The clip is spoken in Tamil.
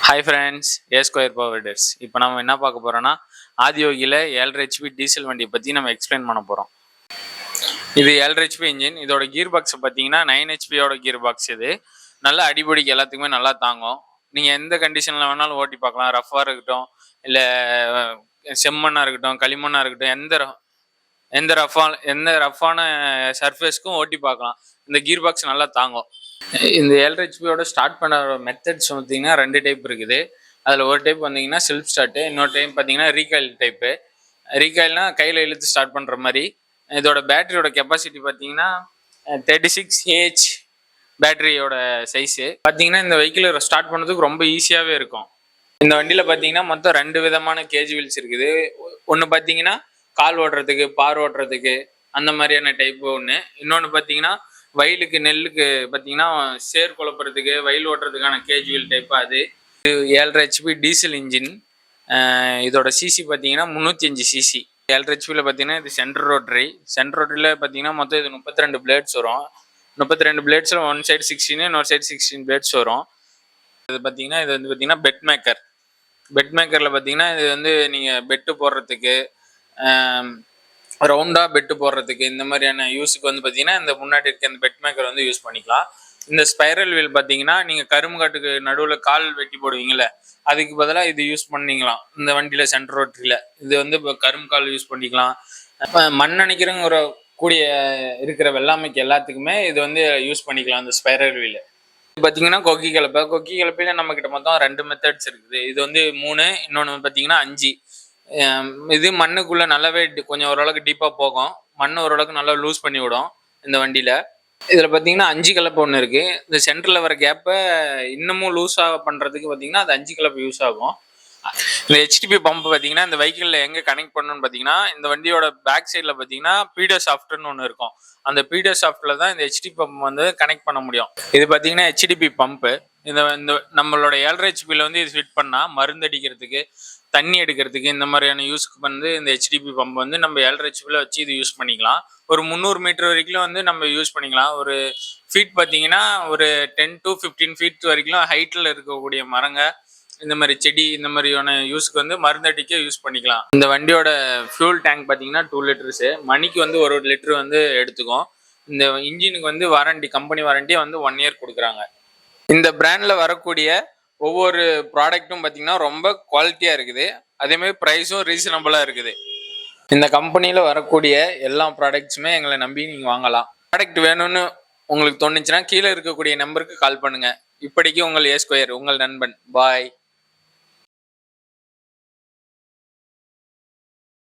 ஹாய் ஃப்ரெண்ட்ஸ், ஏ ஸ்கொயர் பவர்டர்ஸ். இப்போ நம்ம என்ன பார்க்க போகிறோன்னா, ஆதியோகியில் 7.5 HP டீசல் வண்டியை பற்றி நம்ம எக்ஸ்பிளைன் பண்ண போகிறோம். இது 7.5 HP இன்ஜின். இதோட கியர் பாக்ஸ் பார்த்தீங்கன்னா 9 HPயோட கியர் பாக்ஸ். இது நல்லா அடிப்படிக்கு எல்லாத்துக்குமே நல்லா தாங்கும். நீங்கள் எந்த கண்டிஷனில் வேணாலும் ஓட்டி பார்க்கலாம். ரஃபாக இருக்கட்டும், இல்லை செம்மண்ணாக இருக்கட்டும், களிமண்ணாக இருக்கட்டும், எந்த ரஃப்பான சர்ஃபேஸ்க்கும் ஓட்டி பார்க்கலாம். இந்த கியர் பாக்ஸ் நல்லா தாங்கும். இந்த 7.5 HPயோட ஸ்டார்ட் பண்ண மெத்தட்ஸ் பார்த்தீங்கன்னா 2 டைப் இருக்குது. அதில் ஒரு டைப் வந்தீங்கன்னா செல்ஃப் ஸ்டார்ட்டு, இன்னொரு டைப் பார்த்தீங்கன்னா ரீகாயில் டைப்பு. ரீகாயில்னா கையில் இழுத்து ஸ்டார்ட் பண்ணுற மாதிரி. இதோட பேட்டரியோட கெப்பாசிட்டி பார்த்தீங்கன்னா 36 AH பேட்டரியோட சைஸு. பார்த்தீங்கன்னா இந்த வெஹிக்கிள் ஸ்டார்ட் பண்ணுறதுக்கு ரொம்ப ஈஸியாகவே இருக்கும். இந்த வண்டியில் பார்த்தீங்கன்னா மொத்தம் 2 விதமான கேஜ் வீல்ஸ் இருக்குது. ஒன்று பார்த்தீங்கன்னா கால் ஓட்டுறதுக்கு, பார் ஓட்டுறதுக்கு அந்த மாதிரியான டைப்பு ஒன்று. இன்னொன்று பார்த்தீங்கன்னா வயலுக்கு நெல்லுக்கு பார்த்தீங்கன்னா சேர் குழப்புறதுக்கு, வயல் ஓட்டுறதுக்கான கேஜ் வீல் டைப்பு. அது 7.5 HP டீசல் இன்ஜின். இதோட சிசி பார்த்தீங்கன்னா 305 சிசி. 7.5 HPயில் பார்த்தீங்கன்னா இது சென்ட்ரல் ரோட்டரியில் பார்த்தீங்கன்னா மொத்தம் இது 32 பிளேட்ஸ் வரும். 32 பிளேட்ஸில் ஒன் சைடு 16, இன்னொரு சைடு 16 பிளேட்ஸ் வரும். இது பார்த்தீங்கன்னா இது வந்து பார்த்தீங்கன்னா பெட் மேக்கரில் பார்த்தீங்கன்னா இது வந்து நீங்கள் பெட்டு போடுறதுக்கு, ரவுண்டாக பெட்டு போடுறதுக்கு, இந்த மாதிரியான யூஸுக்கு வந்து பார்த்தீங்கன்னா இந்த முன்னாடி இருக்க இந்த பெட் மேக்கர் வந்து யூஸ் பண்ணிக்கலாம். இந்த ஸ்பைரல் வீல் பார்த்தீங்கன்னா நீங்கள் கரும்புகாட்டுக்கு நடுவில் கால் வெட்டி போடுவீங்களே, அதுக்கு பதிலாக இது யூஸ் பண்ணிக்கலாம். இந்த வண்டியில் சென்ட்ரல் ரோட்டரியில் இது வந்து இப்போ கரும்பு கால் யூஸ் பண்ணிக்கலாம். மண் அணைக்கிறங்கிற கூடிய இருக்கிற வெள்ளாமைக்கு எல்லாத்துக்குமே இது வந்து யூஸ் பண்ணிக்கலாம். இந்த ஸ்பைரல் வீல் பார்த்தீங்கன்னா கொக்கி கலப்பையில் நம்மக்கிட்ட மொத்தம் 2 மெத்தட்ஸ் இருக்குது. இது வந்து 3, இன்னொன்று பார்த்தீங்கன்னா 5. இது மண்ணுக்குள்ளே நல்லாவே கொஞ்சம் ஓரளவுக்கு டீப்பாக போகும். மண் ஓரளவுக்கு நல்லா லூஸ் பண்ணி விடும் இந்த வண்டியில். இதில் பார்த்தீங்கன்னா 5 கலப்பு ஒன்று இருக்குது. இந்த சென்டரில் வர கேப்பை இன்னமும் லூஸாக பண்ணுறதுக்கு பார்த்தீங்கன்னா அது 5 கலப்பு யூஸ் ஆகும். இந்த ஹெச்டிபி பம்ப் பார்த்தீங்கன்னா இந்த வெஹிக்கிளில் எங்கே கனெக்ட் பண்ணணும்னு பார்த்தீங்கன்னா இந்த வண்டியோட பேக் சைடில் பார்த்தீங்கன்னா பீடோ சாஃப்ட்னு ஒன்று இருக்கும். அந்த பீடோ சாஃப்டில் தான் இந்த ஹெச்டிபி பம்ப் வந்து கனெக்ட் பண்ண முடியும். இது பார்த்தீங்கன்னா ஹெச்டிபி பம்பு. இந்த நம்மளோட 7.5 HPயில் வந்து இது ஃபிட் பண்ணால் மருந்து அடிக்கிறதுக்கு, தண்ணி எடுக்கிறதுக்கு, இந்த மாதிரியான யூஸ்க்கு வந்து இந்த ஹெச்டிபி பம்ப் வந்து நம்ம 7.5 HPயில் வச்சு இது யூஸ் பண்ணிக்கலாம். ஒரு 300 மீட்டர் வரைக்கும் வந்து நம்ம யூஸ் பண்ணிக்கலாம். ஒரு ஃபீட் பார்த்தீங்கன்னா ஒரு 10 to 15 ஃபீட் வரைக்கும் ஹைட்டில் இருக்கக்கூடிய மரங்க, இந்த மாதிரி செடி, இந்த மாதிரியான யூஸ்க்கு வந்து மருந்தடிக்க யூஸ் பண்ணிக்கலாம். இந்த வண்டியோட ஃபியூல் டேங்க் பார்த்தீங்கன்னா 2 லிட்டர்ஸு. மணிக்கு வந்து 1 லிட்டர் வந்து எடுத்துக்கும். இந்த இன்ஜினுக்கு வந்து வாரண்டி, கம்பெனி வாரண்டியை வந்து 1 இயர் கொடுக்குறாங்க. இந்த பிராண்டில் வரக்கூடிய ஒவ்வொரு ப்ராடக்ட்டும் பார்த்தீங்கன்னா ரொம்ப குவாலிட்டியாக இருக்குது. அதேமாதிரி ப்ரைஸும் ரீசனபிளாக இருக்குது. இந்த கம்பெனியில் வரக்கூடிய எல்லா ப்ராடக்ட்ஸுமே எங்களை நம்பி நீங்கள் வாங்கலாம். ப்ராடக்ட் வேணும்னு உங்களுக்கு தோணுச்சுன்னா கீழே இருக்கக்கூடிய நம்பருக்கு கால் பண்ணுங்கள். இப்படிக்கு உங்கள் ஏ ஸ்கொயர், உங்கள் நண்பன். பாய்.